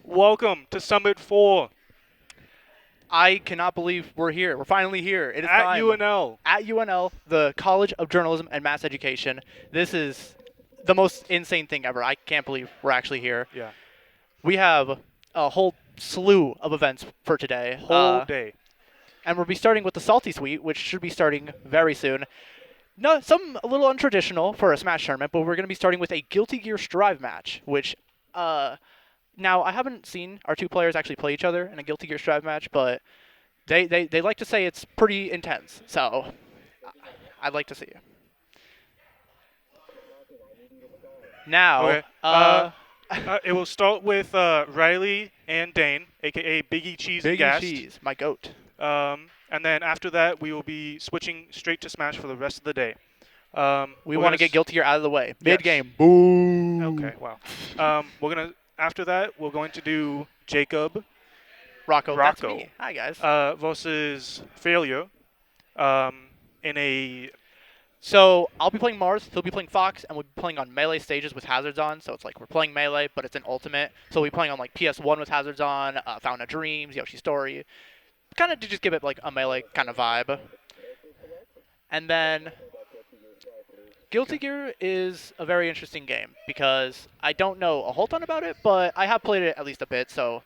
Welcome to Summit 4 I cannot believe we're here. We're finally here. It is at time. UNL. At UNL, the College of Journalism and Mass Education. This is the most insane thing ever. I can't believe we're actually here. Yeah, We have a whole slew of events for today. whole day. And we'll be starting with the Salty Suite, which should be starting very soon. No, some a little untraditional for a Smash tournament, but we're going to be starting with a Guilty Gear Strive match, which now I haven't seen our two players actually play each other in a Guilty Gear Strive match, but they like to say it's pretty intense. So I'd like to see you. Now, Okay. It will start with Riley and Dane, aka BiggieCheese and Biggie Ghast. Cheese, my goat. And then after that, we will be switching straight to Smash for the rest of the day. We we're want gonna to get Guilty Gear out of the way. Yes. Mid game, boom. Okay. Wow. We're gonna after that we're going to do Jacob Rocco, that's Rocco. me. Hi guys. versus Failure. In a So I'll be playing Mars, he'll be playing Fox, and we'll be playing on melee stages with hazards on. So it's like we're playing melee, but it's an ultimate. So we'll be playing on like PS1 with hazards on, Fountain of Dreams, Yoshi Story, kind of to just give it like a melee kind of vibe. And then Guilty Gear is a very interesting game because I don't know a whole ton about it, but I have played it at least a bit. So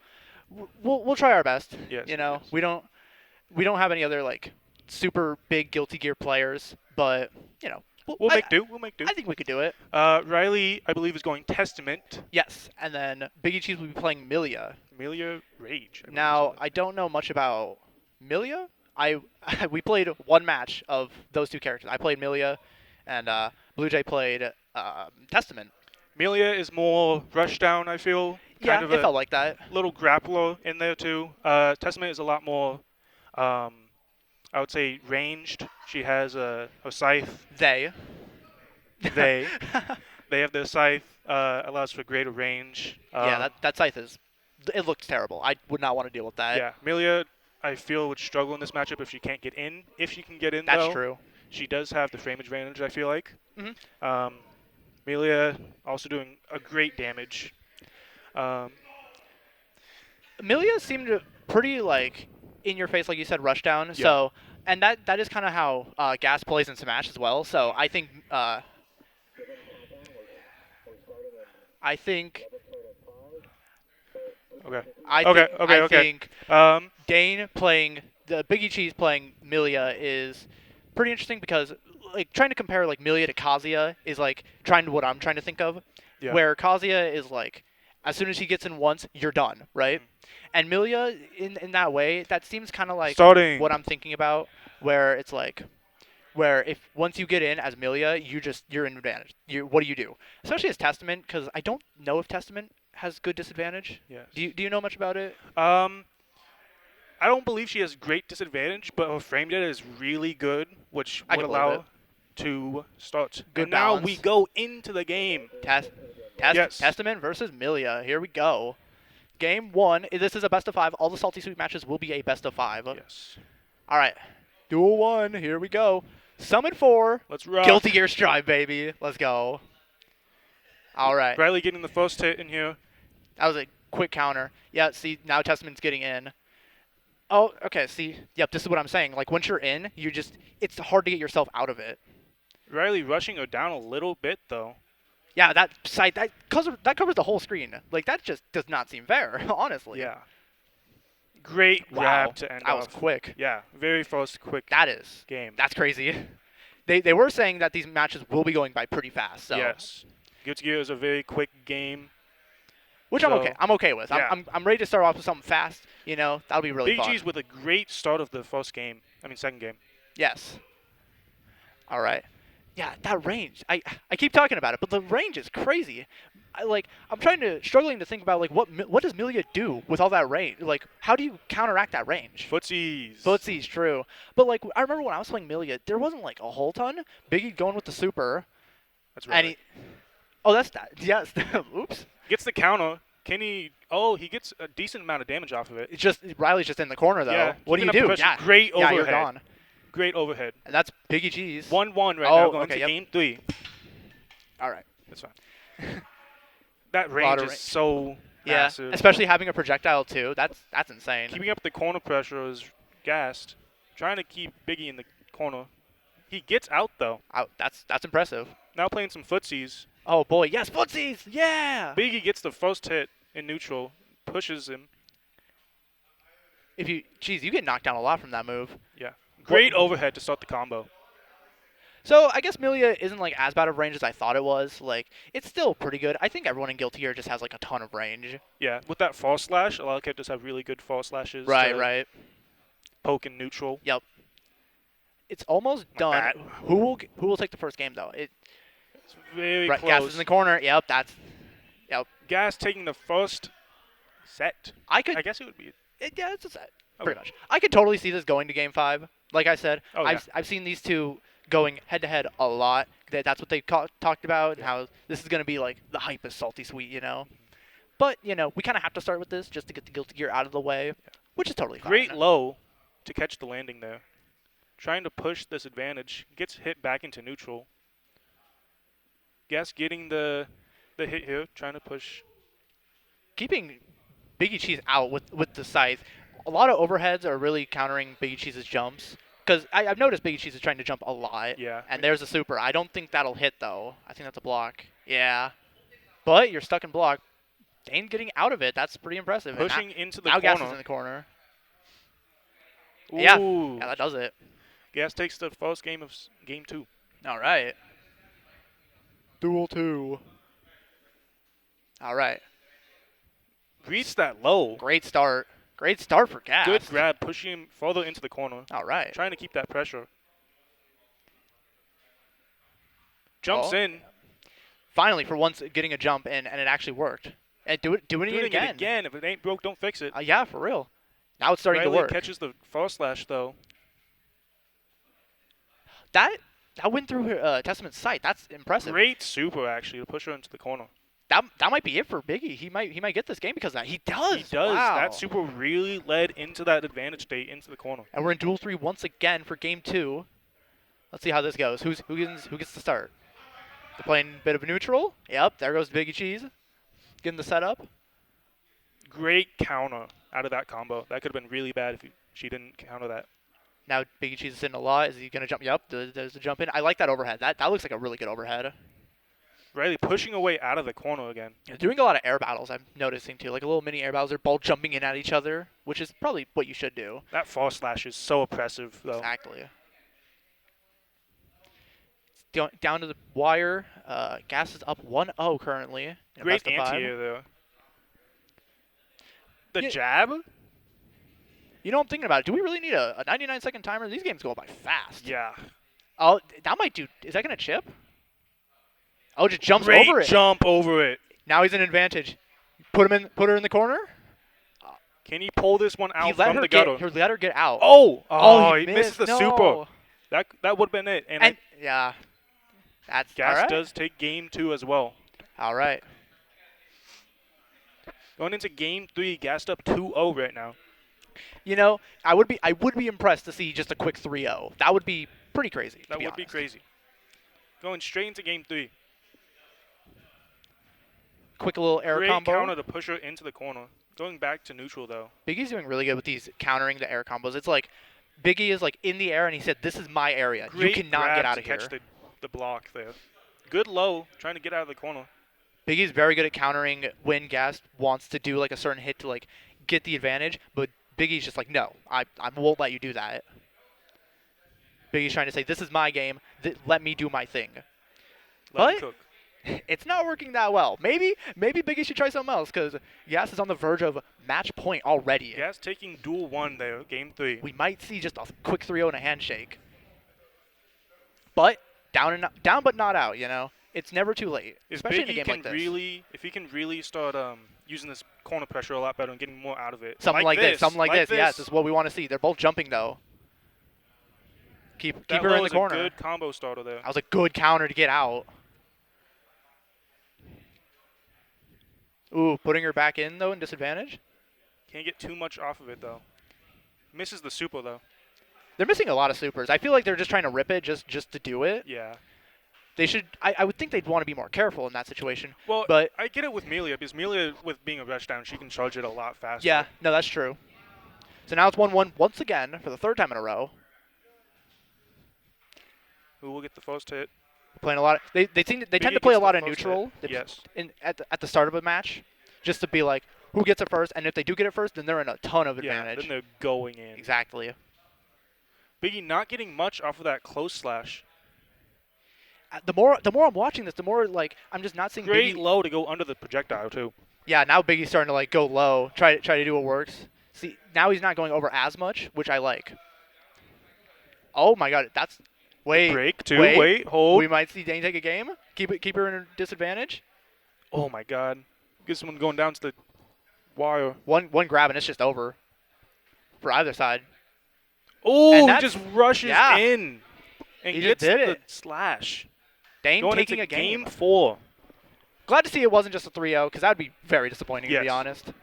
we'll try our best. yes. You know, yes. we don't have any other like super big Guilty Gear players, but you know, We'll make do. We'll make do. I think we could do it. Riley, I believe, is going Testament. Yes, and then BiggieCheese will be playing Milia. Milia Rage. Now I don't know much about Milia. I we played one match of those two characters. I played Milia, and Blue Jay played Testament. Milia is more rushdown, I feel. Yeah, Kind of it a felt like that. little grappler in there, too. Testament is a lot more, I would say, ranged. She has her scythe. They. They have their scythe, allows for greater range. Yeah, that scythe is. It looks terrible. I would not want to deal with that. Yeah, Milia, I feel, would struggle in this matchup if she can't get in. If she can get in, That's though, true. she does have the frame advantage, I feel like. Mhm. Milia also doing a great damage. Milia seemed pretty like in your face, like you said, rushdown. Yeah. So, and that is kind of how Ghast plays in Smash as well. So I think I think Okay. I Okay, think, okay, I okay. think Um, Dane playing the BiggieCheese playing Milia is pretty interesting because like trying to compare like Milia to Kazuya is like trying to what I'm trying to think of, Yeah. where Kazuya is like as soon as he gets in once, you're done, right? And Milia in that way, that seems kind of like Starting. what I'm thinking about, where it's like where if once you get in as Milia, you're in advantage. What do you do? Especially as Testament, because I don't know if Testament has good disadvantage. Yes. Do you know much about it? I don't believe she has great disadvantage, but her frame data is really good, which I would can believe allow it. to start. Good and now balance. we go into the game. Yes. Testament versus Milia. Here we go. Game one. This is a best of 5. All the Salty Sweet matches will be a best of 5. Yes. All right. Duel 1. Here we go. Summon 4. Let's rock. Guilty Gear Strive, baby. Let's go. All right. Riley getting the first hit in here. That was a quick counter. Yeah, see, now Testament's getting in. Oh, okay, see. Yep, this is what I'm saying. Like, once you're in, it's hard to get yourself out of it. Riley rushing her down a little bit, though. Yeah, that covers the whole screen. Like, that just does not seem fair, honestly. Yeah. Great grab Wow, to end that off. was quick. Yeah, very first quick That is. game. That's crazy. They were saying that these matches will be going by pretty fast, so. Yes. Guilty Gear is a very quick game. Which So, I'm okay with. yeah. I'm ready to start off with something fast, you know? That'll be really fun. BiggieCheese with a great start of the second game. Yes. All right. Yeah, that range. I keep talking about it, but the range is crazy. I'm struggling to think about like what does Milia do with all that range? Like how do you counteract that range? Footsies. Footsy's true. But like I remember when I was playing Milia, there wasn't like a whole ton. Biggie going with the super. That's And right. oh, that's that. Yes. Oops. Gets the counter. Can he? Oh, he gets a decent amount of damage off of it. It's just Riley's just in the corner though. Yeah, What do keeping you up do? the pressure. Great Yeah, you're overhead. gone. Great overhead. And that's BiggieCheese. 1-1 right Oh, now going okay, to yep. game 3. All right. That's fine. That range is so Yeah, massive. especially having a projectile too. That's insane. Keeping up the corner pressure is Ghast. Trying to keep Biggie in the corner. He gets out though. That's impressive. Now playing some footsies. Oh boy, yes, footsies, yeah. Biggie gets the first hit in neutral, pushes him. Geez, you get knocked down a lot from that move. Yeah. Great overhead to start the combo. So I guess Milia isn't like as bad of range as I thought it was. Like it's still pretty good. I think everyone in Guild here just has like a ton of range. Yeah, with that fall slash, a lot of characters have really good fall slashes Right, to right. poke in neutral. Yep. It's almost Like done. that. Who will take the first game though? It's very Right, Gas is close. in the corner. Yep, that's. Yep. Gas taking the first set. I could. I guess it would be. Yeah, it's a set. Okay. Pretty much. I could totally see this going to game 5. Like I said, Oh, I've seen these two going head to head a lot. That's what they talked about, and how this is going to be like the hypest salty sweet, you know. But we kind of have to start with this just to get the Guilty Gear out of the way, which is totally fine. Great low to catch the landing there. Trying to push this advantage. Gets hit back into neutral. Gas getting the hit here. Trying to push. Keeping BiggieCheese out with the scythe. A lot of overheads are really countering BiggieCheese's jumps. Because I've noticed BiggieCheese is trying to jump a lot. Yeah. And there's a super. I don't think that'll hit, though. I think that's a block. Yeah. But you're stuck in block. Dane getting out of it. That's pretty impressive. And Pushing into the now corner. Gas is in the corner. Ooh. Yeah, that does it. Gas takes the first game of game 2. All right. Duel 2. All right. Reads that low. Great start. Great start for Gas. Good grab, pushing him further into the corner. All right. Trying to keep that pressure. Jumps in. Finally, for once, getting a jump in, and it actually worked. And doing it again. If it ain't broke, don't fix it. Yeah, for real. Now it's starting Riley to work. catches the fall slash, though. That went through her Testament's sight. That's impressive. Great super, actually, to push her into the corner. That might be it for Biggie. He might get this game because of that. He does. He does. Wow. That super really led into that advantage state into the corner. And we're in Duel 3 once again for game 2. Let's see how this goes. Who gets to start? They're playing a bit of a neutral. Yep, there goes BiggieCheese. Getting the setup. Great counter out of that combo. That could have been really bad if she didn't counter that. Now BiggieCheese is sitting a lot. Is he going to jump? Yep, there's the jump in. I like that overhead. That looks like a really good overhead. Riley pushing away out of the corner again. They're doing a lot of air battles, I'm noticing too. Like a little mini air battles. They're both jumping in at each other, which is probably what you should do. That fall slash is so oppressive, though. Exactly. Down to the wire. Gas is up 1-0 currently. In Great best of 5. anti-air there. The Yeah. jab? You know, I'm thinking about it. Do we really need a 99-second timer? These games go by fast. Yeah. Oh, that might do. Is that going to chip? Oh, just jumps Great over it. jump over it. Now he's in advantage. Put her in the corner. Can he pull this one out He let from her the gutter? let her get out. Oh, he misses the no. super. That would have been it. And yeah, that's Gas all right. does take game 2 as well. All right. Going into game 3, Gas up 2-0 right now. You know, I would be impressed to see just a quick 3-0. That would be pretty crazy. That would be crazy. Going straight into game 3. Quick little air Great combo. counter to push her into the corner. Going back to neutral, though. Biggie's doing really good with these countering the air combos. It's like Biggie is like in the air and he said, "This is my area. Great You cannot grab get out to of here." catch the block there. Good low, trying to get out of the corner. Biggie's very good at countering when Ghast wants to do like a certain hit to like get the advantage, but Biggie's just like, "No, I won't let you do that." Biggie's trying to say, "This is my game. Let me do my thing." Let him But cook. it's not working that well. Maybe Biggie should try something else because Gas is on the verge of match point already. Gas taking duel 1 there, game 3. We might see just a quick 3-0 and a handshake. But down but not out. You know, it's never too late, If especially in a Biggie game can like this. if he can really start using this corner pressure a lot better and getting more out of it. Something like this. Something like this. Yes, this is what we want to see. They're both jumping though. Keep That her in the was corner. a good combo starter there. That was a good counter to get out. Ooh, putting her back in though in disadvantage. Can't get too much off of it though. Misses the super though. They're missing a lot of supers. I feel like they're just trying to rip it just to do it. Yeah. They should. I would think they'd want to be more careful in that situation. Well, But I get it with Milia because Milia, with being a rush down, she can charge it a lot faster. yeah, no, that's true. So now it's 1-1 once again for the third time in a row. Who will get the first hit? Playing a lot. They tend to Biggie play a gets the lot of first neutral. hit. Yes. At the start of a match, just to be like who gets it first, and if they do get it first, then they're in a ton of Yeah, advantage. then they're going in. Exactly. Biggie not getting much off of that close slash. The more I'm watching this, the more like I'm just not seeing Great Biggie. low to go under the projectile too. Yeah, now Biggie's starting to like go low, try to do what works. See, now he's not going over as much, which I like. Oh my God, that's wait. Break two. Wait, hold. We might see Dane take a game. Keep her in a disadvantage. Oh my God. Get someone going down to the wire. One grab and it's just over for either side. Oh, he just rushes yeah. in and He gets just did the it. slash. Dane Going taking into a game. game 4. Glad to see it wasn't just a 3-0 because that would be very disappointing to be Yes. honest.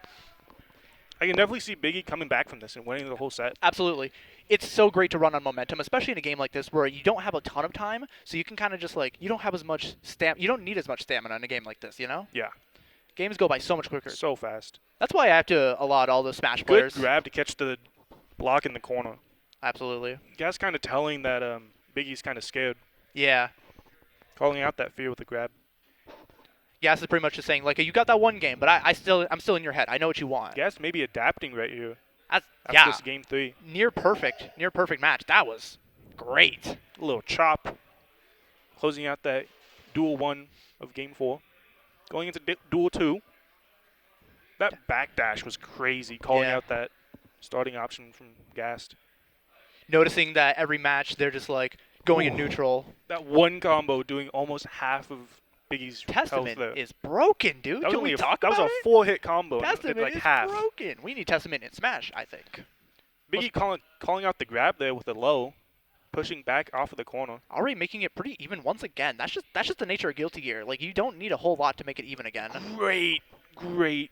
I can definitely see Biggie coming back from this and winning the whole set. Absolutely. It's so great to run on momentum, especially in a game like this where you don't have a ton of time, so you can kind of just like you don't have as much you don't need as much stamina in a game like this, you know? Yeah. Games go by so much quicker. So fast. That's why I have to allot all the Smash Good players. grab to catch the block in the corner. Absolutely. Gas kind of telling that Biggie's kind of scared. Yeah. Calling out that fear with the grab. Gas is pretty much just saying like you got that one game, but I'm still in your head. I know what you want. Gas maybe adapting right here. That's, After yeah. this game 3. Near perfect match. That was great. A little chop. Closing out that duel 1 of game 4. Going into duel 2. That backdash was crazy. Calling Yeah. out that starting option from Ghast. Noticing that every match they're just like going in neutral. That one combo doing almost half of Biggie's health Testament there. is broken, dude. That was Can only we a, talk that was about a it? 4-hit combo. Testament like is half. broken. We need Testament in Smash, I think. Biggie calling out the grab there with the low, pushing back off of the corner. Already making it pretty even once again. That's just the nature of Guilty Gear. Like you don't need a whole lot to make it even again. Great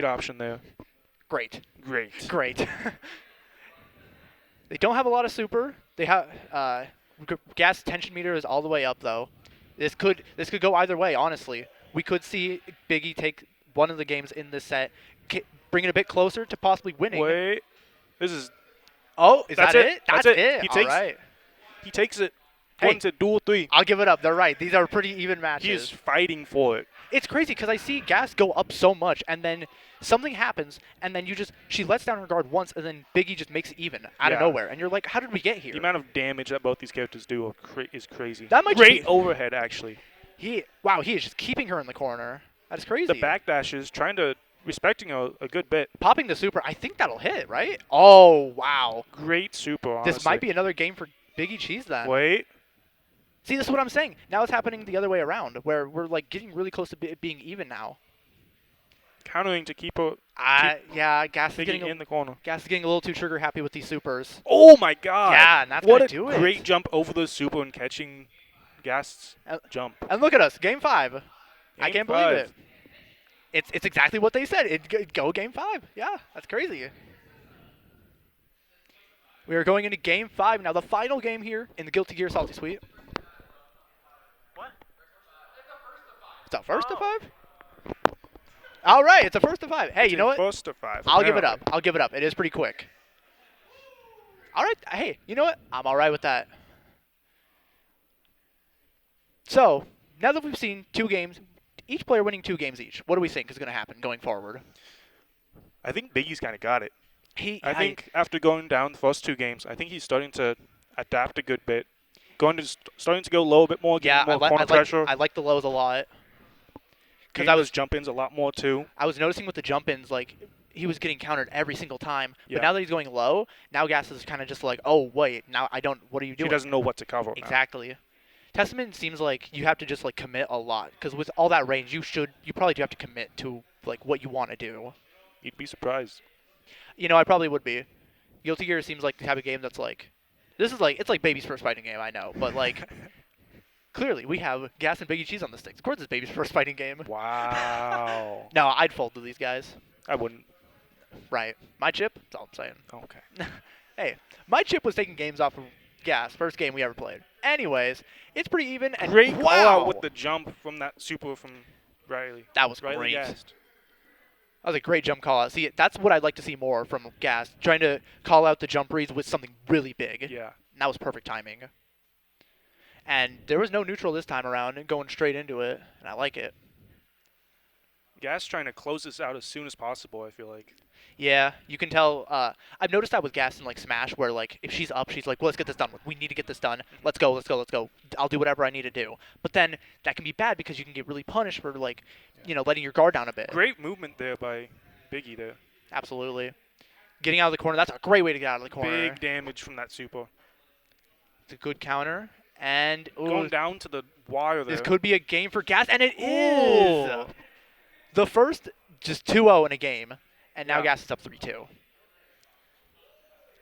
option there. Great. Great. Great. They don't have a lot of super. They have gas tension meter is all the way up though. This could go either way. Honestly, we could see Biggie take one of the games in this set, bring it a bit closer to possibly winning. Wait, this is. Oh, is That's that it. it? That's That's it. it. He All takes- right. He takes it. Hey. Going to duel 3. I'll give it up. They're right. These are pretty even matches. He is fighting for it. It's crazy because I see Gas go up so much, and then something happens, and then she lets down her guard once, and then Biggie just makes it even out of Yeah. nowhere, and you're like, how did we get here? The amount of damage that both these characters do is crazy. That might Great just be- overhead, actually. He is just keeping her in the corner. That's crazy. The backdashes, respecting a good bit. Popping the super, I think that'll hit, right? Oh, wow. Great super, honestly. This might be another game for BiggieCheese then. Wait. See, this is what I'm saying. Now it's happening the other way around, where we're like getting really close to it being even now. Countering to keep Gas Gas is Biggie getting in the corner. Gas is getting a little too trigger happy with these supers. Oh my God! Yeah, and that's what gonna a do it. great jump over the super and catching Ghast's jump. And look at us, game 5. I Game can't 5. believe it. It's exactly what they said. It'd go game 5. Yeah, that's crazy. We are going into game 5 now, the final game here in the Guilty Gear Salty Suite. What? It's a first to 5? All right, it's a first to 5. Hey, you know what? First to 5. I'll give it up. I'll give it up. It is pretty quick. All right. Hey, you know what? I'm all right with that. So, now that we've seen 2 games, each player winning 2 games each, what do we think is going to happen going forward? I think Biggie's kind of got it. I think after going down the first 2 games, I think he's starting to adapt a good bit. Starting to go low a bit more, getting more corner pressure. I like the lows a lot. Because I was jump-ins a lot more too. I was noticing with the jump-ins, like, he was getting countered every single time. Yeah. But now that he's going low, now Gas is kind of just like, oh, wait, now what are you doing? He doesn't know what to cover now. Exactly. Testament seems like you have to just, like, commit a lot. Because with all that range, you probably do have to commit to, like, what you want to do. You'd be surprised. You know, I probably would be. Guilty Gear seems like the type of game that's like, it's like Baby's first fighting game, I know. But, like, clearly we have Gas and BiggieCheese on the sticks. Of course it's Baby's first fighting game. Wow. No, I'd fold to these guys. I wouldn't. Right. My chip? That's all I'm saying. Okay. Hey, my chip was taking games off of Ghast. First game we ever played. Anyways, it's pretty even. And Great call out wow, with the jump from that super from Riley. that was Riley great. Ghast. That was a great jump call out. See, that's what I'd like to see more from Ghast. Trying to call out the jump reads with something really big. Yeah. And that was perfect timing. And there was no neutral this time around and going straight into it. And I like it. Ghast trying to close this out as soon as possible, I feel like. Yeah, you can tell. I've noticed that with Ghast in like Smash, where like if she's up, she's like, well, "Let's get this done. We need to get this done. Let's go, let's go, let's go. I'll do whatever I need to do." But then that can be bad because you can get really punished for like, letting your guard down a bit. Great movement there by Biggie there. Absolutely. Getting out of the corner. That's a great way to get out of the corner. Big damage from that super. It's a good counter. And going down to the wire there. This could be a game for Ghast, and it Ooh. is. The first just 2-0 in a game, and now Yeah. Ghast is up 3-2.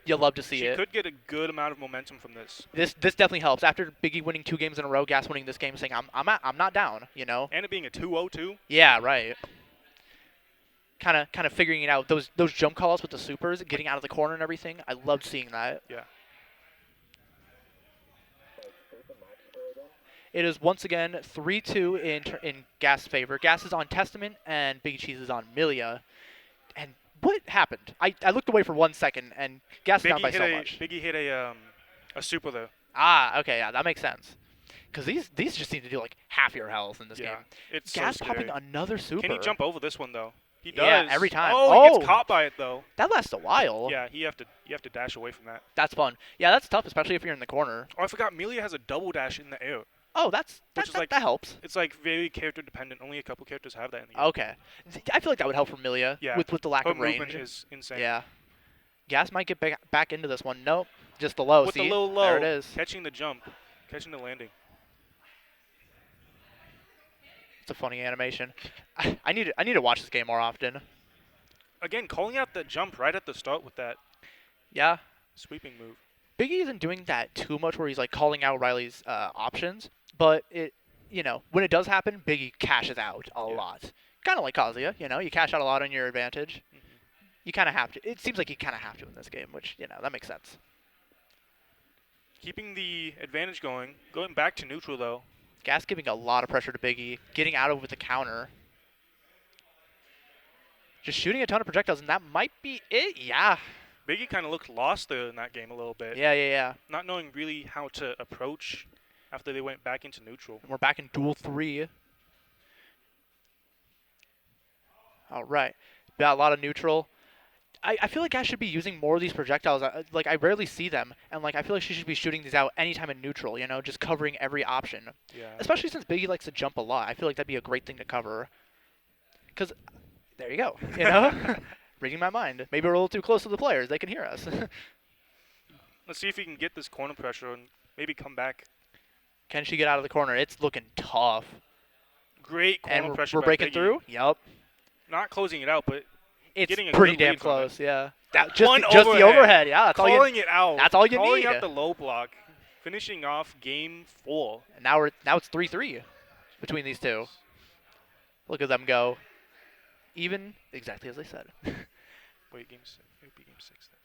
You'll love to see She it. could get a good amount of momentum from this. This definitely helps. After Biggie winning 2 games in a row, Ghast winning this game, saying I'm not down, And it being a 2-0 too. Yeah, right. Kind of figuring it out. Those jump calls with the supers, getting out of the corner and everything. I loved seeing that. Yeah. It is once again 3-2 in Ghast's favor. Ghast is on Testament and BiggieCheese is on Milia. And what happened? I looked away for 1 second and Ghast down by so much. Biggie hit a super there. Ah, okay, yeah, that makes sense. Because these just need to do like half your health in this game. It's Ghast so popping scary. another super. Can he jump over this one though? He does. Yeah, every time. Oh, he gets caught by it though. That lasts a while. Yeah, you have to dash away from that. That's fun. Yeah, that's tough, especially if you're in the corner. Oh, I forgot. Milia has a double dash in the air. Oh, that helps. It's like very character dependent. Only a couple characters have that in the game. Okay. I feel like that would help for Milia with the lack Her of range. movement is insane. Yeah. Ghast might get back into this one. Nope. Just the low. With See? the low low. There it is. Catching the jump. Catching the landing. It's a funny animation. I need to watch this game more often. Again, calling out that jump right at the start with that Yeah. sweeping move. Biggie isn't doing that too much where he's like calling out Riley's options, but when it does happen, Biggie cashes out a lot. Kind of like Kazuya, you cash out a lot on your advantage. Mm-hmm. You kind of have to. It seems like you kind of have to in this game, which, that makes sense. Keeping the advantage going. Going back to neutral though. Ghast giving a lot of pressure to Biggie, getting out of with the counter. Just shooting a ton of projectiles, and that might be it. Yeah. Biggie kind of looked lost there in that game a little bit. Yeah. Not knowing really how to approach after they went back into neutral. And we're back in Duel 3. All right. Got a lot of neutral. I feel like I should be using more of these projectiles. I rarely see them, and I feel like she should be shooting these out anytime in neutral. Just covering every option. Yeah. Especially since Biggie likes to jump a lot. I feel like that'd be a great thing to cover. Because there you go. Reading my mind. Maybe we're a little too close to the players. They can hear us. Let's see if he can get this corner pressure and maybe come back. Can she get out of the corner? It's looking tough. Great corner And pressure we're by breaking Biggie. through. Yep. Not closing it out, but It's getting a pretty good damn lead from it. close. Yeah. Just overhead. the overhead. Yeah. That's calling it out. That's all you calling need. out the low block. Finishing off game 4. And now it's 3-3 between these two. Look at them go. Even exactly as I said. Wait, game 6. It'd be game 6 then.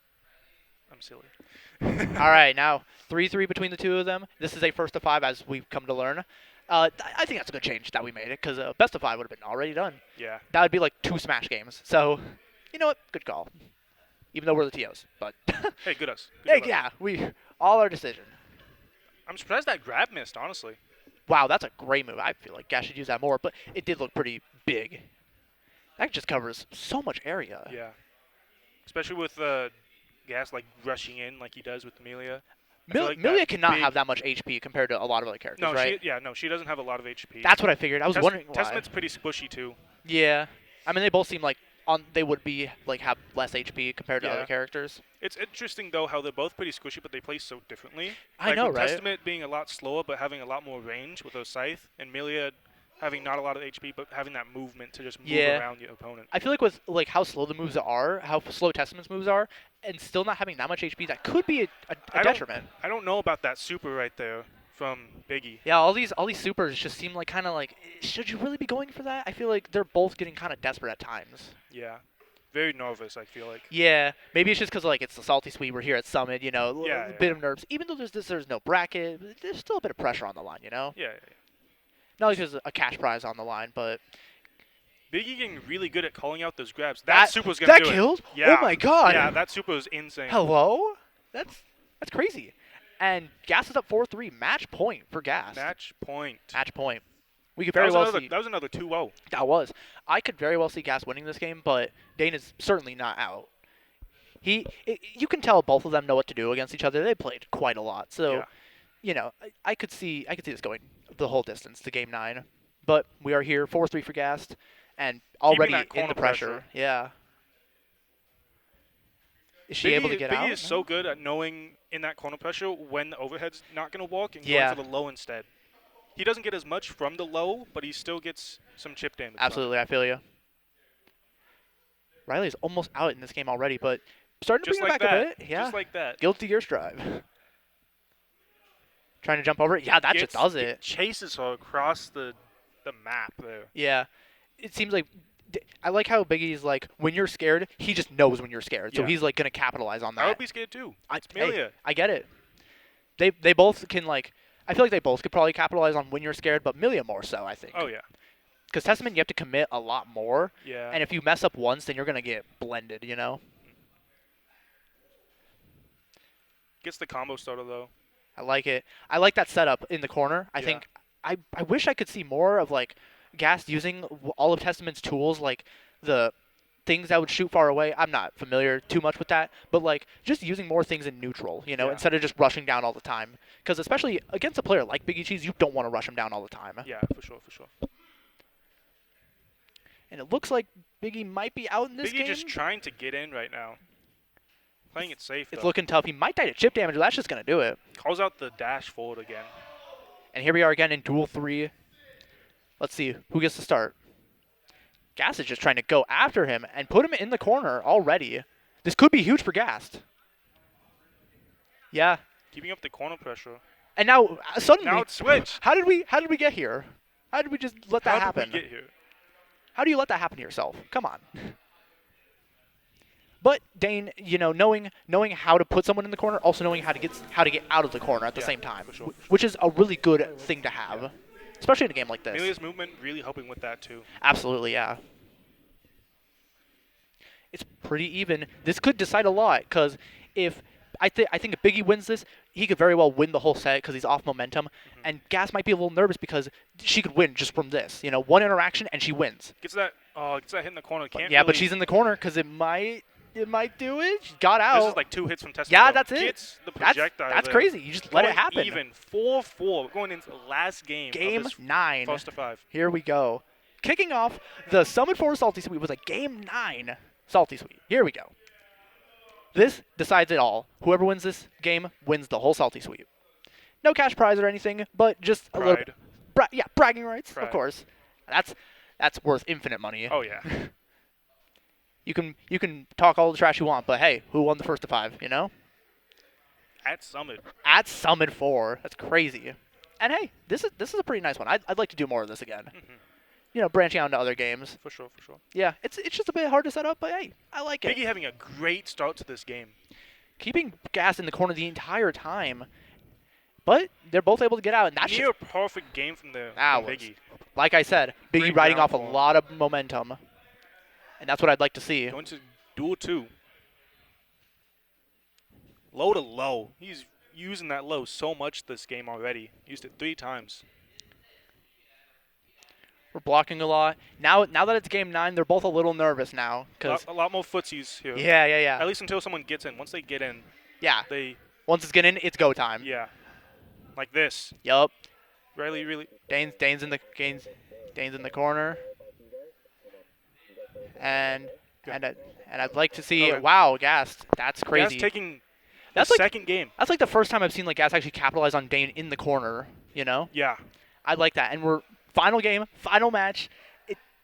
I'm silly. All right, now 3-3 between the two of them. This is a first of 5, as we've come to learn. I think that's a good change that we made it, because best of 5 would have been already done. Yeah. That would be like 2 Smash games. So, you know what? Good call. Even though we're the TOs, but Hey, good us. hey, yeah, we all our decision. I'm surprised that grab missed, honestly. Wow, that's a great move. I feel like Ghast should use that more, but it did look pretty big. That just covers so much area. Yeah. Especially with Ghast rushing in like he does with Milia. Milia cannot have that much HP compared to a lot of other characters, No, right? she doesn't have a lot of HP. That's what I figured. I was wondering why. Testament's pretty squishy too. Yeah. I mean, they both seem like they would be have less HP compared to Yeah. other characters. It's interesting though how they're both pretty squishy, but they play so differently. I know, with right? Testament being a lot slower, but having a lot more range with those scythe, and Milia having not a lot of HP, but having that movement to just move around your opponent. I feel like with how slow the moves are, how slow Testament's moves are, and still not having that much HP, that could be a detriment. I don't know about that super right there from Biggie. Yeah, all these supers just seem should you really be going for that? I feel like they're both getting kind of desperate at times. Yeah. very nervous, I feel like. Yeah, maybe it's just because like it's the salty sweet. We're here at SumMid, Yeah, a bit of nerves. Even though there's no bracket, there's still a bit of pressure on the line, Yeah. Not like there's a cash prize on the line, but Biggie getting really good at calling out those grabs. that That super was going to do killed. it. Yeah. Oh my god. Yeah, that super was insane. Hello. That's crazy. And Ghast is up 4-3. Match point for Ghast. Match point. Match point. We could very well see. That was another 2-0. That was. I could very well see Ghast winning this game, but Dane is certainly not out. You can tell both of them know what to do against each other. They played quite a lot, so Yeah. I could see this going the whole distance to Game 9. But we are here 4-3 for Ghast, and already that in corner the pressure. pressure. Yeah. Is she able to get out? Biggie is so good at knowing in that corner pressure when the overhead's not going to walk and Yeah. going for the low instead. He doesn't get as much from the low, but he still gets some chip damage. Absolutely, I feel you. Riley's almost out in this game already, but starting to Just bring like it back that. a bit. Yeah. Just like that. Guilty gear drive. Trying to jump over it. Yeah, that just does it. Chases her across the map there. Yeah. It seems like I like how Biggie's like when you're scared, he just knows when you're scared. So Yeah. he's like going to capitalize on that. I would be scared too. It's Milia. I get it. They both can like I feel like they both could probably capitalize on when you're scared, but Milia more so, I think. Oh, yeah. Because Testament, you have to commit a lot more. Yeah. And if you mess up once, then you're going to get blended, Gets the combo starter, though. I like it. I like that setup in the corner. I think I wish I could see more of like Ghast using all of Testament's tools, like the things that would shoot far away. I'm not familiar too much with that, but like just using more things in neutral, instead of just rushing down all the time. Because especially against a player like BiggieCheese, you don't want to rush him down all the time. Yeah, for sure. And it looks like Biggie might be out in this Biggie game. just trying to get in right now. Playing it safe, It's though. looking tough. He might die to chip damage, but that's just going to do it. Calls out the dash forward again. And here we are again in Duel 3. Let's see who gets to start. Ghast is just trying to go after him and put him in the corner already. This could be huge for Ghast. Yeah. Keeping up the corner pressure. And now suddenly, Now it's switched. How did we get here? How did we just let that happen? How did we get here? How do you let that happen to yourself? Come on. But Dane, knowing how to put someone in the corner, also knowing how to get out of the corner at the same time, for sure. which is a really good thing to have, especially in a game like this. Milia's movement really helping with that too. Absolutely, yeah. It's pretty even. This could decide a lot because if I think if Biggie wins this, he could very well win the whole set because he's off momentum, and Ghast might be a little nervous because she could win just from this. One interaction and she wins. Gets that hit in the corner. Can't Yeah, really, but she's in the corner because it might do it. She got out. This is like 2 hits from Testament. Yeah, that's it. Gets the projectile. That's there. crazy. You just let it Going happen. Even 4-4 going into the last game. Game of this 9. First to 5. Here we go. Kicking off the SumMid 4 Salty Sweet was a Game 9 Salty Sweet. Here we go. This decides it all. Whoever wins this game wins the whole Salty Sweet. No cash prize or anything, but just a little. Bragging rights, Pride. of course. That's worth infinite money. Oh yeah. You can talk all the trash you want, but hey, who won the first to 5? At SumMid. At SumMid 4, that's crazy. And hey, this is a pretty nice one. I'd like to do more of this again. Branching out into other games. For sure. Yeah, it's just a bit hard to set up, but hey, I like it. Biggie having a great start to this game. Keeping Ghast in the corner the entire time, but they're both able to get out, and that's Near perfect game from Biggie. Like I said, Biggie Great riding ground off a form. lot of momentum, and that's what I'd like to see. Going to Duel 2. Low to low. He's using that low so much this game already. Used it 3 times. We're blocking a lot. Now that it's Game 9, they're both a little nervous now. A lot more footsies here. Yeah. At least until someone gets in. Once they get in, Yeah. they... Once it's getting in, it's go time. Yeah. Like this. Yup. Really... Dane's in the corner. And I'd like to see wow, Ghast. That's crazy. Ghast taking That's the like- second game. That's like the first time I've seen like Ghast actually capitalize on Dane in the corner, Yeah. I like that. And we're final game, final match.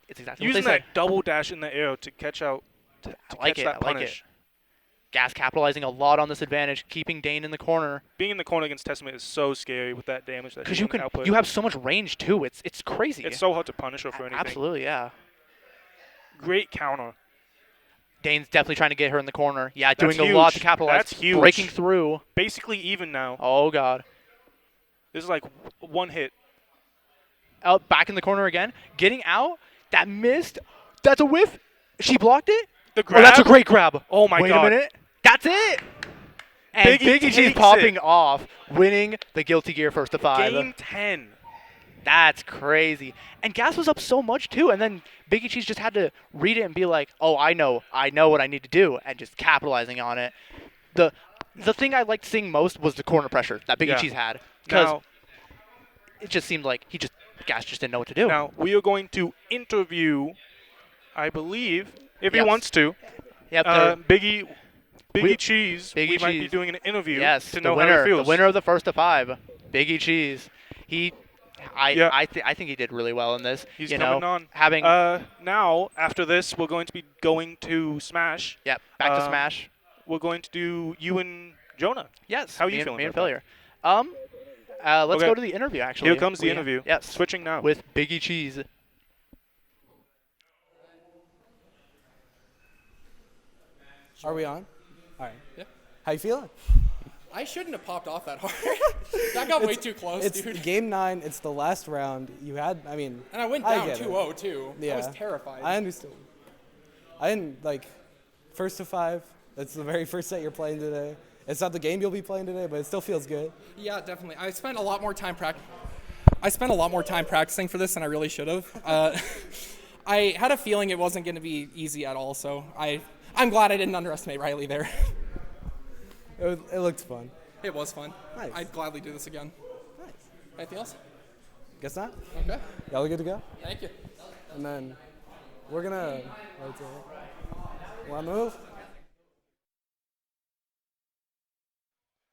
It's exactly Using what they say. that double dash in the air to catch out to I like catch it. that I like punish. it. Ghast capitalizing a lot on this advantage, keeping Dane in the corner. Being in the corner against Testament is so scary with that damage that Because he can output. you have so much range too. It's crazy. It's so hard to punish her for anything. Absolutely, yeah. Great counter. Dane's definitely trying to get her in the corner. Yeah, That's doing a lot to huge. capitalize. That's huge. Breaking through. Basically even now. Oh, God. This is like one hit. Out back in the corner again. Getting out. That missed. That's a whiff. She blocked it. The Oh, grab. that's a great grab. Oh my Wait God. a minute. That's it. And Biggie BiggieCheese takes popping it. off, winning the Guilty Gear first to 5. Game 10. That's crazy. And Ghast was up so much too, and then BiggieCheese just had to read it and be like, "Oh, I know what I need to do," and just capitalizing on it. The thing I liked seeing most was the corner pressure that BiggieCheese had, because Now, it just seemed like Ghast just didn't know what to do. now we are going to interview, I believe, if he Yes. wants to, Yep. BiggieCheese. We might be BiggieCheese. doing an interview Yes, to the know winner, how it feels. the winner of the first to 5, BiggieCheese. Yeah. I think he did really well in this. He's you coming know, on. having Now, after this, we're going to be going to Smash. back to Smash. We're going to do you and Jonah. Yes. How are you me feeling Me and about that? Failure. Let's Okay. go to the interview. Actually, Here comes the interview. Yes. Switching now. With BiggieCheese. Are we on? All right. Yeah. How you feeling? I shouldn't have popped off that hard. That got way too close, It's dude. game 9. It's the last round. You had, I mean. And I went I down get it. 2-0 too. Yeah. I was terrified. I understood. I didn't like first to 5. That's the very first set you're playing today. It's not the game you'll be playing today, but it still feels good. Yeah, definitely. I spent a lot more time practicing for this than I really should have. I had a feeling it wasn't going to be easy at all, so I'm glad I didn't underestimate Riley there. It looked fun. It was fun. Nice. I'd gladly do this again. Nice. Anything else? Guess not. Okay. Y'all good to go? Thank you. And then we're gonna. We're on the move.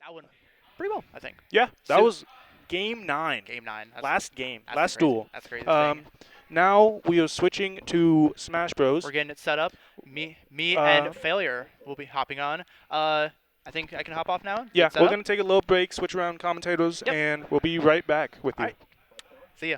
That one, pretty well, I think. Yeah, that So- was game 9. Game 9. Last game. that's Last crazy. duel. That's crazy. to think. Now we are switching to Smash Bros. We're getting it set up. Me Uh, and Failure will be hopping on. I think I can hop off now. Yeah, Get set we're up? going to take a little break, switch around commentators, Yep. and we'll be right back with you. All right. See ya.